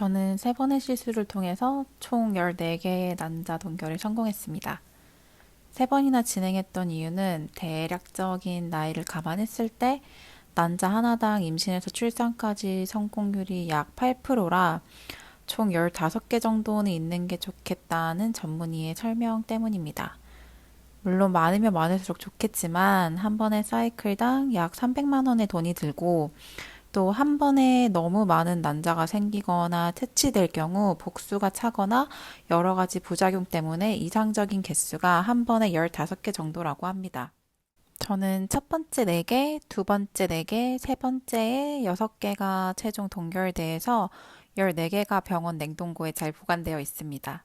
저는 세 번의 시술을 통해서 총 14개의 난자 동결에 성공했습니다. 세 번이나 진행했던 이유는 대략적인 나이를 감안했을 때 난자 하나당 임신에서 출산까지 성공률이 약 8%라 총 15개 정도는 있는 게 좋겠다는 전문의의 설명 때문입니다. 물론 많으면 많을수록 좋겠지만 한 번의 사이클당 약 300만 원의 돈이 들고 또 한 번에 너무 많은 난자가 생기거나 퇴치될 경우 복수가 차거나 여러 가지 부작용 때문에 이상적인 개수가 한 번에 15개 정도라고 합니다. 저는 첫 번째 4개, 두 번째 4개, 세 번째에 6개가 최종 동결돼서 14개가 병원 냉동고에 잘 보관되어 있습니다.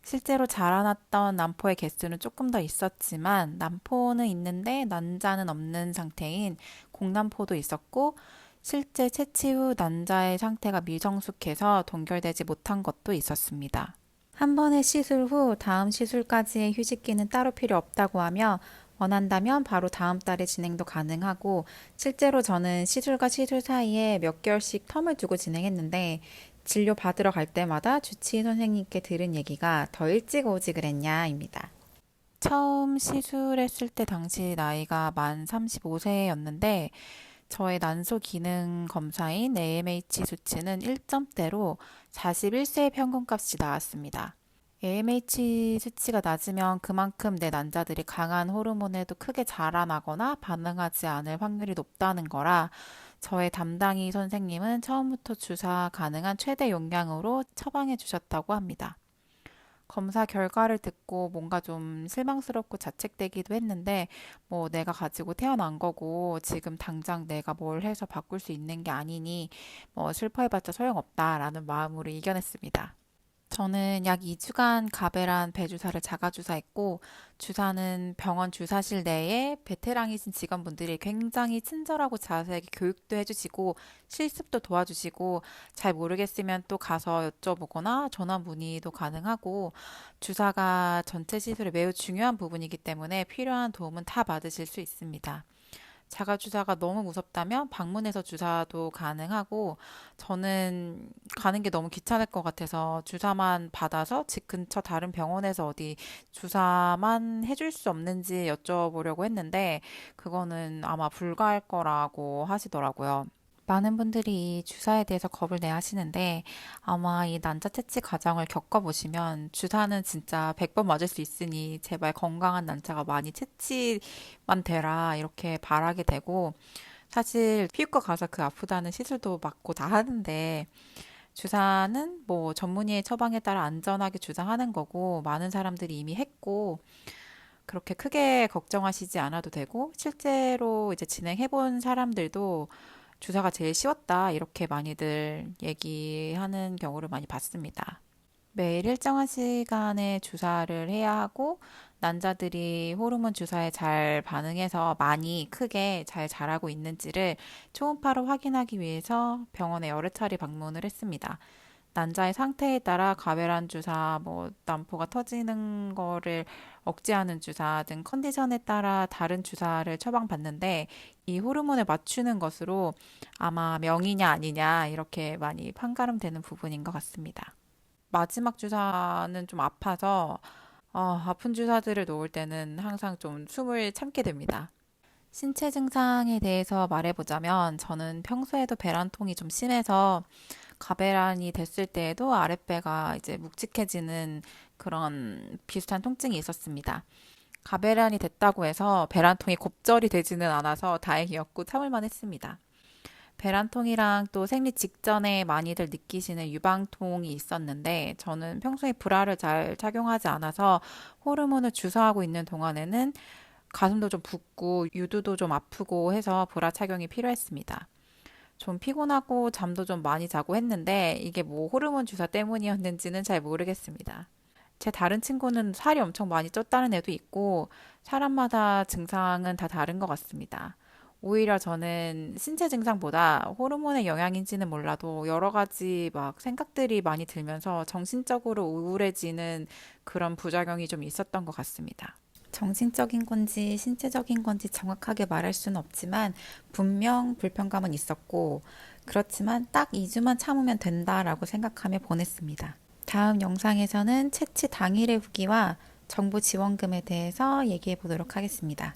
실제로 자라났던 난포의 개수는 조금 더 있었지만 난포는 있는데 난자는 없는 상태인 공난포도 있었고 실제 채취 후 난자의 상태가 미성숙해서 동결되지 못한 것도 있었습니다. 한 번의 시술 후 다음 시술까지의 휴식기는 따로 필요 없다고 하며 원한다면 바로 다음 달에 진행도 가능하고 실제로 저는 시술과 시술 사이에 몇 개월씩 텀을 두고 진행했는데 진료 받으러 갈 때마다 주치의 선생님께 들은 얘기가 더 일찍 오지 그랬냐입니다. 처음 시술했을 때 당시 나이가 만 35세였는데 저의 난소 기능 검사인 AMH 수치는 1점대로 41세의 평균값이 나왔습니다. AMH 수치가 낮으면 그만큼 내 난자들이 강한 호르몬에도 크게 자라나거나 반응하지 않을 확률이 높다는 거라 저의 담당의 선생님은 처음부터 주사 가능한 최대 용량으로 처방해 주셨다고 합니다. 검사 결과를 듣고 뭔가 좀 실망스럽고 자책되기도 했는데, 뭐 내가 가지고 태어난 거고, 지금 당장 내가 뭘 해서 바꿀 수 있는 게 아니니, 뭐 슬퍼해봤자 소용없다라는 마음으로 이겨냈습니다. 저는 약 2주간 가베란 배주사를 자가주사했고, 주사는 병원 주사실 내에 베테랑이신 직원분들이 굉장히 친절하고 자세하게 교육도 해주시고, 실습도 도와주시고, 잘 모르겠으면 또 가서 여쭤보거나 전화 문의도 가능하고, 주사가 전체 시술에 매우 중요한 부분이기 때문에 필요한 도움은 다 받으실 수 있습니다. 자가 주사가 너무 무섭다면 방문해서 주사도 가능하고 저는 가는 게 너무 귀찮을 것 같아서 주사만 받아서 집 근처 다른 병원에서 어디 주사만 해줄 수 없는지 여쭤보려고 했는데 그거는 아마 불가할 거라고 하시더라고요. 많은 분들이 이 주사에 대해서 겁을 내 하시는데 아마 이 난자 채취 과정을 겪어보시면 주사는 진짜 100번 맞을 수 있으니 제발 건강한 난자가 많이 채취만 되라 이렇게 바라게 되고 사실 피부과 가서 그 아프다는 시술도 맞고 다 하는데 주사는 뭐 전문의의 처방에 따라 안전하게 주사하는 거고 많은 사람들이 이미 했고 그렇게 크게 걱정하시지 않아도 되고 실제로 이제 진행해본 사람들도 주사가 제일 쉬웠다 이렇게 많이들 얘기하는 경우를 많이 봤습니다. 매일 일정한 시간에 주사를 해야 하고 난자들이 호르몬 주사에 잘 반응해서 많이 크게 잘 자라고 있는지를 초음파로 확인하기 위해서 병원에 여러 차례 방문을 했습니다. 난자의 상태에 따라 가베란 주사, 뭐 난포가 터지는 거를 억제하는 주사 등 컨디션에 따라 다른 주사를 처방받는데 이 호르몬을 맞추는 것으로 아마 명이냐 아니냐 이렇게 많이 판가름되는 부분인 것 같습니다. 마지막 주사는 좀 아파서 아픈 주사들을 놓을 때는 항상 좀 숨을 참게 됩니다. 신체 증상에 대해서 말해보자면 저는 평소에도 배란통이 좀 심해서 가배란이 됐을 때에도 아랫배가 이제 묵직해지는 그런 비슷한 통증이 있었습니다. 가배란이 됐다고 해서 배란통이 곱절이 되지는 않아서 다행이었고 참을만 했습니다. 배란통이랑 또 생리 직전에 많이들 느끼시는 유방통이 있었는데 저는 평소에 브라를 잘 착용하지 않아서 호르몬을 주사하고 있는 동안에는 가슴도 좀 붓고 유두도 좀 아프고 해서 브라 착용이 필요했습니다. 좀 피곤하고 잠도 좀 많이 자고 했는데 이게 뭐 호르몬 주사 때문이었는지는 잘 모르겠습니다. 제 다른 친구는 살이 엄청 많이 쪘다는 애도 있고 사람마다 증상은 다 다른 것 같습니다. 오히려 저는 신체 증상보다 호르몬의 영향인지는 몰라도 여러 가지 막 생각들이 많이 들면서 정신적으로 우울해지는 그런 부작용이 좀 있었던 것 같습니다. 정신적인 건지 신체적인 건지 정확하게 말할 수는 없지만 분명 불편감은 있었고, 그렇지만 딱 2주만 참으면 된다라고 생각하며 보냈습니다. 다음 영상에서는 채취 당일의 후기와 정부 지원금에 대해서 얘기해 보도록 하겠습니다.